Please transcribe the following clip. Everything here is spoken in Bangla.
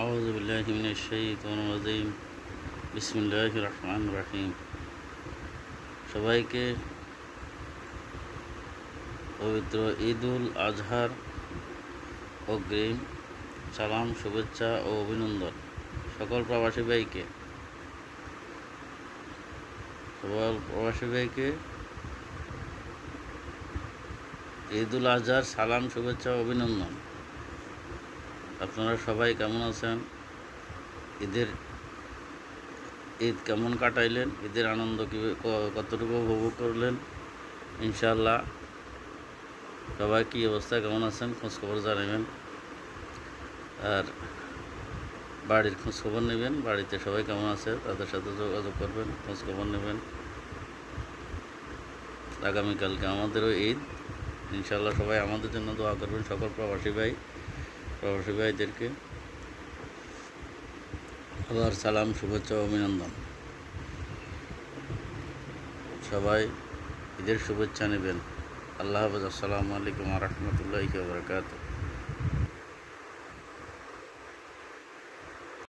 আউযু বিল্লাহি মিনাশ শাইতানির রাজিম। বিসমিল্লাহির রহমানির রহিম। সবাইকে পবিত্র ঈদুল আজহার অগ্রিম সালাম, শুভেচ্ছা ও অভিনন্দন। সকল প্রবাসী ভাইকে ঈদুল আজহার সালাম, শুভেচ্ছা ও অভিনন্দন। আপনারা সবাই কেমন আছেন? ঈদ কেমন কাটাইলেন? ঈদের আনন্দ কতটুকু উপভোগ করলেন? ইনশাআল্লাহ সবাই কী অবস্থা, কেমন আছেন খোঁজখবর জানাবেন, আর বাড়ির খোঁজখবর নেবেন। বাড়িতে সবাই কেমন আছে তাদের সাথে যোগাযোগ করবেন, খোঁজখবর নেবেন। আগামীকালকে আমাদেরও ঈদ। ইনশাআল্লাহ সবাই আমাদের জন্য দোয়া করবেন। সকল প্রবাসী ভাইদেরকে আবার সালাম, শুভেচ্ছা ও অভিনন্দন। সবাই ঈদের শুভেচ্ছা নেবেন। আল্লাহ হাফেজ। আসসালামু আলাইকুম ওয়া রাহমাতুল্লাহি ওয়া বারাকাতুহু।